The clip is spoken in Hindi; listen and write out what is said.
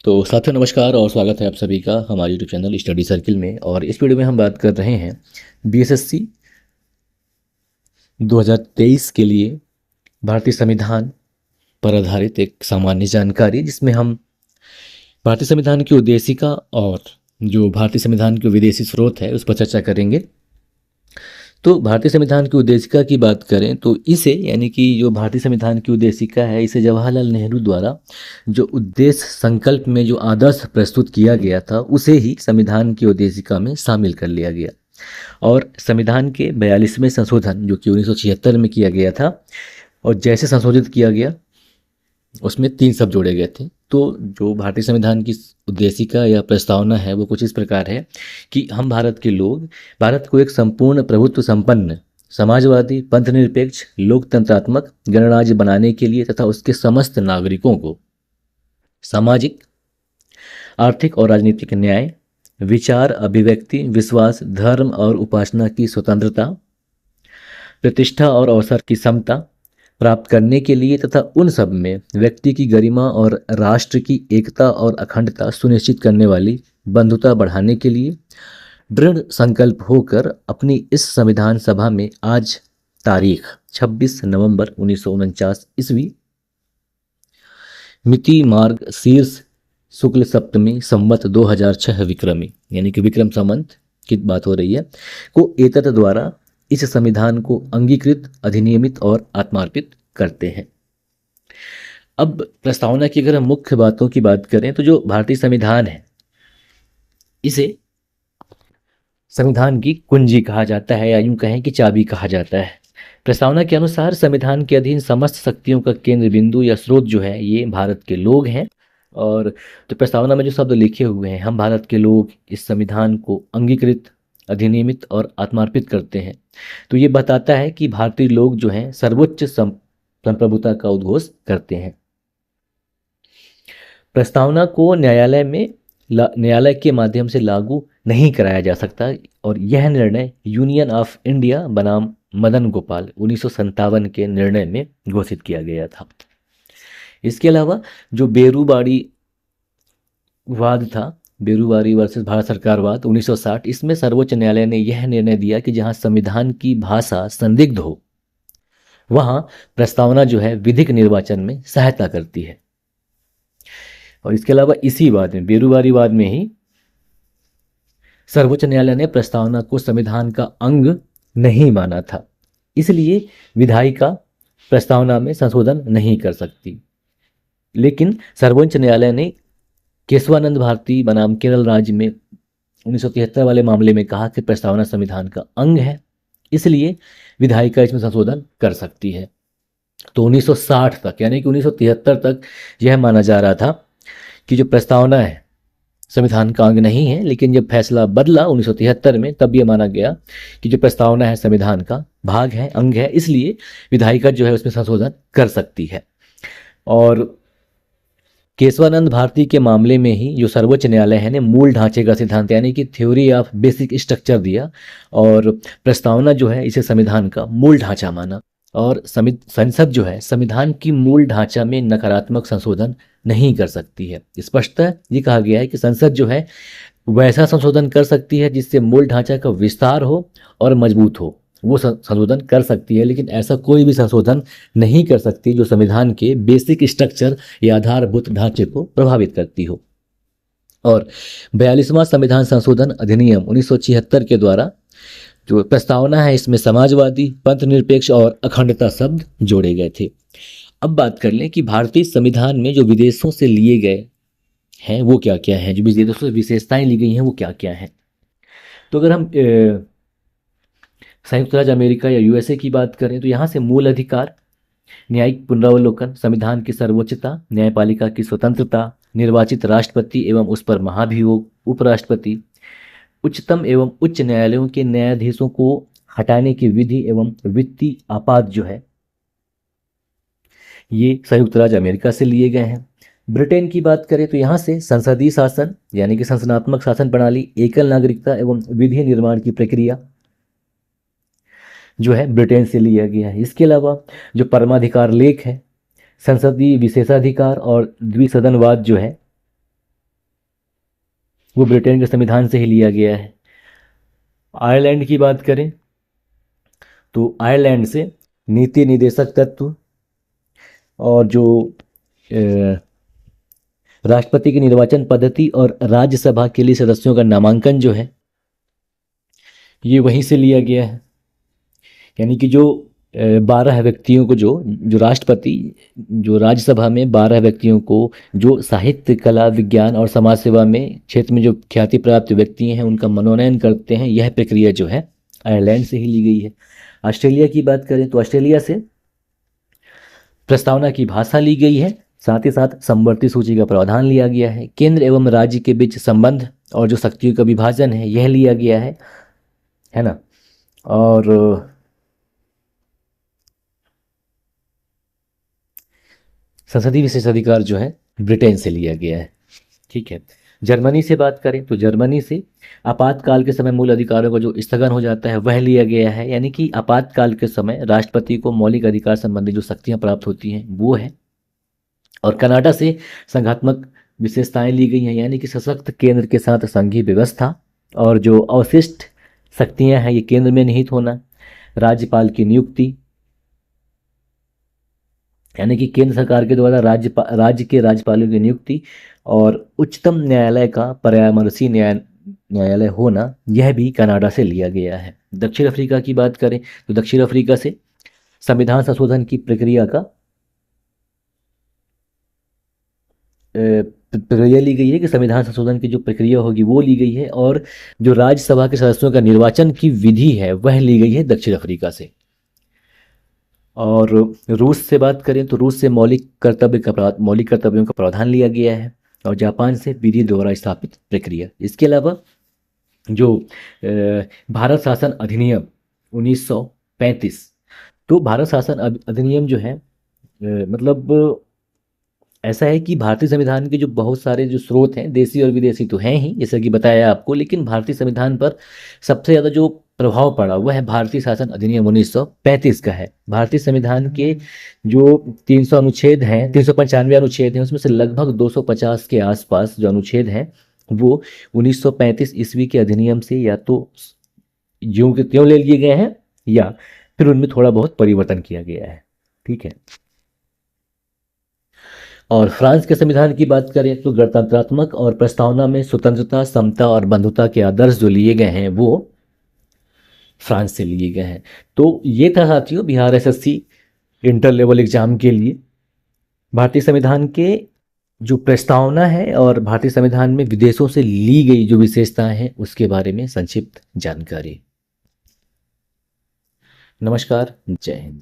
तो साथियों नमस्कार और स्वागत है आप सभी का हमारे यूट्यूब चैनल स्टडी सर्किल में। और इस वीडियो में हम बात कर रहे हैं बीएसएससी 2023 के लिए भारतीय संविधान पर आधारित एक सामान्य जानकारी, जिसमें हम भारतीय संविधान की उद्देशिका और जो भारतीय संविधान के विदेशी स्रोत है उस पर चर्चा करेंगे। तो भारतीय संविधान की उद्देशिका की बात करें तो इसे यानी कि जो भारतीय संविधान की उद्देशिका है इसे जवाहरलाल नेहरू द्वारा जो उद्देश्य संकल्प में जो आदर्श प्रस्तुत किया गया था उसे ही संविधान की उद्देशिका में शामिल कर लिया गया। और संविधान के 42वें संशोधन जो कि 1976 में किया गया था, और जैसे संशोधित किया गया उसमें 3 शब्द जोड़े गए थे। तो जो भारतीय संविधान की उद्देशिका या प्रस्तावना है वो कुछ इस प्रकार है कि हम भारत के लोग भारत को एक संपूर्ण प्रभुत्व संपन्न समाजवादी पंथनिरपेक्ष लोकतंत्रात्मक गणराज्य बनाने के लिए तथा उसके समस्त नागरिकों को सामाजिक आर्थिक और राजनीतिक न्याय, विचार अभिव्यक्ति विश्वास धर्म और उपासना की स्वतंत्रता, प्रतिष्ठा और अवसर की समता प्राप्त करने के लिए तथा उन सब में व्यक्ति की गरिमा और राष्ट्र की एकता और अखंडता सुनिश्चित करने वाली बंधुता बढ़ाने के लिए दृढ़ संकल्प होकर अपनी इस संविधान सभा में आज तारीख 26 नवंबर 1949 ईस्वी मिति मार्ग शीर्ष शुक्ल सप्तमी संवत 2006 विक्रमी यानी कि विक्रम संवत की बात हो रही है को एतत् द्वारा इस संविधान को अंगीकृत अधिनियमित और आत्मार्पित करते हैं। अब प्रस्तावना की अगर हम मुख्य बातों की बात करें तो जो भारतीय संविधान है इसे संविधान की कुंजी कहा जाता है या यूं कहें कि चाबी कहा जाता है। प्रस्तावना के अनुसार संविधान के अधीन समस्त शक्तियों का केंद्र बिंदु या स्रोत जो है ये भारत के लोग हैं। और तो प्रस्तावना में जो शब्द लिखे हुए हैं, हम भारत के लोग इस संविधान को अंगीकृत अधिनियमित और आत्मार्पित करते हैं, तो ये बताता है कि भारतीय लोग जो हैं सर्वोच्च संप्रभुता का उद्घोष करते हैं। प्रस्तावना को न्यायालय के माध्यम से लागू नहीं कराया जा सकता और यह निर्णय यूनियन ऑफ इंडिया बनाम मदन गोपाल 1957 के निर्णय में घोषित किया गया था। इसके अलावा जो बेरूबाड़ी वाद था, बेरूबारी वर्सेस भारत सरकार वाद 1960, इसमें सर्वोच्च न्यायालय ने यह निर्णय दिया कि जहां संविधान की भाषा संदिग्ध हो वहां प्रस्तावना जो है विधिक निर्वाचन में सहायता करती है। और इसके अलावा इसी वाद में बेरूबारी वाद में ही सर्वोच्च न्यायालय ने प्रस्तावना को संविधान का अंग नहीं माना था, इसलिए विधायिका प्रस्तावना में संशोधन नहीं कर सकती। लेकिन सर्वोच्च न्यायालय ने केशवानंद भारती बनाम केरल राज्य में 1973 वाले मामले में कहा कि प्रस्तावना संविधान का अंग है, इसलिए विधायिका इसमें संशोधन कर सकती है। तो 1960 तक यानी कि 1973 तक यह माना जा रहा था कि जो प्रस्तावना है संविधान का अंग नहीं है, लेकिन जब फैसला बदला 1973 में तब यह माना गया कि जो प्रस्तावना है संविधान का भाग है, अंग है, इसलिए विधायिका जो है उसमें संशोधन कर सकती है। और केशवानंद भारती के मामले में ही जो सर्वोच्च न्यायालय है ने मूल ढांचे का सिद्धांत यानी कि थ्योरी ऑफ बेसिक स्ट्रक्चर दिया और प्रस्तावना जो है इसे संविधान का मूल ढांचा माना। और संसद जो है संविधान की मूल ढांचा में नकारात्मक संशोधन नहीं कर सकती है। स्पष्टतः ये कहा गया है कि संसद जो है वैसा संशोधन कर सकती है जिससे मूल ढांचा का विस्तार हो और मजबूत हो, वो संशोधन कर सकती है, लेकिन ऐसा कोई भी संशोधन नहीं कर सकती जो संविधान के बेसिक स्ट्रक्चर या आधारभूत ढांचे को प्रभावित करती हो। और 42वां संविधान संशोधन अधिनियम 1976 के द्वारा जो प्रस्तावना है इसमें समाजवादी पंथनिरपेक्ष और अखंडता शब्द जोड़े गए थे। अब बात कर लें कि भारतीय संविधान में जो विदेशों से लिए गए हैं वो क्या क्या हैं, जो विदेशों से विशेषताएं ली गई हैं वो क्या क्या हैं। तो अगर हम संयुक्त राज्य अमेरिका या यूएसए की बात करें तो यहाँ से मूल अधिकार, न्यायिक पुनरावलोकन, संविधान की सर्वोच्चता, न्यायपालिका की स्वतंत्रता, निर्वाचित राष्ट्रपति एवं उस पर महाभियोग, उपराष्ट्रपति, उच्चतम एवं उच्च न्यायालयों के न्यायाधीशों को हटाने की विधि एवं वित्तीय आपात जो है ये संयुक्त राज्य अमेरिका से लिए गए हैं। ब्रिटेन की बात करें तो यहाँ से संसदीय शासन यानी कि संस्थानात्मक शासन प्रणाली, एकल नागरिकता एवं विधि निर्माण की प्रक्रिया जो है ब्रिटेन से लिया गया है। इसके अलावा जो परमाधिकार लेख है, संसदीय विशेषाधिकार और द्विसदनवाद जो है वो ब्रिटेन के संविधान से ही लिया गया है। आयरलैंड की बात करें तो आयरलैंड से नीति निदेशक तत्व और जो राष्ट्रपति की निर्वाचन पद्धति और राज्यसभा के लिए सदस्यों का नामांकन जो है ये वहीं से लिया गया है। यानी कि जो 12 व्यक्तियों को जो जो राष्ट्रपति जो राज्यसभा में 12 व्यक्तियों को जो साहित्य, कला, विज्ञान और समाज सेवा में क्षेत्र में जो ख्याति प्राप्त व्यक्ति हैं उनका मनोनयन करते हैं, यह प्रक्रिया जो है आयरलैंड से ही ली गई है। ऑस्ट्रेलिया की बात करें तो ऑस्ट्रेलिया से प्रस्तावना की भाषा ली गई है, साथ ही साथ समवर्ती सूची का प्रावधान लिया गया है। केंद्र एवं राज्य के बीच संबंध और जो शक्तियों का विभाजन है यह लिया गया है ना। और संसदीय विशेषाधिकार जो है ब्रिटेन से लिया गया है। ठीक है। जर्मनी से बात करें तो जर्मनी से आपातकाल के समय मूल अधिकारों का जो स्थगन हो जाता है वह लिया गया है। यानी कि आपातकाल के समय राष्ट्रपति को मौलिक अधिकार संबंधी जो शक्तियां प्राप्त होती हैं वो है। और कनाडा से संघात्मक विशेषताएं ली गई हैं, यानी कि सशक्त केंद्र के साथ संघीय व्यवस्था और जो अवशिष्ट शक्तियां हैं ये केंद्र में निहित होना, राज्यपाल की नियुक्ति, यानी कि केंद्र सरकार के द्वारा राज्य के राज्यपालों की नियुक्ति और उच्चतम न्यायालय का परामर्शी न्यायालय होना, यह भी कनाडा से लिया गया है। दक्षिण अफ्रीका की बात करें तो दक्षिण अफ्रीका से संविधान संशोधन की प्रक्रिया ली गई है कि संविधान संशोधन की जो प्रक्रिया होगी वो ली गई है, और जो राज्यसभा के सदस्यों का निर्वाचन की विधि है वह ली गई है दक्षिण अफ्रीका से। और रूस से बात करें तो रूस से मौलिक कर्तव्यों का प्रावधान लिया गया है, और जापान से विधि द्वारा स्थापित प्रक्रिया। इसके अलावा जो भारत शासन अधिनियम 1935, तो भारत शासन अधिनियम जो है मतलब ऐसा है कि भारतीय संविधान के जो बहुत सारे जो स्रोत हैं देसी और विदेशी तो हैं ही, जैसा कि बताया आपको, लेकिन भारतीय संविधान पर सबसे ज़्यादा जो प्रभाव पड़ा वह है भारतीय शासन अधिनियम 1935 का है। भारतीय संविधान के जो 300 अनुच्छेद हैं, 395 अनुच्छेद हैं, उसमें से लगभग 250 के आसपास जो अनुच्छेद हैं वो 1935 ईस्वी के अधिनियम से या तो ज्यों के त्यों ले लिए गए हैं या फिर उनमें थोड़ा बहुत परिवर्तन किया गया है। ठीक है। और फ्रांस के संविधान की बात करें तो गणतंत्रात्मक और प्रस्तावना में स्वतंत्रता, समता और बंधुता के आदर्श जो लिए गए हैं वो फ्रांस से लिए गए हैं। तो ये था साथियों Bihar SSC inter level exam के लिए भारतीय संविधान के जो प्रस्तावना है और भारतीय संविधान में विदेशों से ली गई जो विशेषताएं हैं उसके बारे में संक्षिप्त जानकारी। नमस्कार, जय हिंद।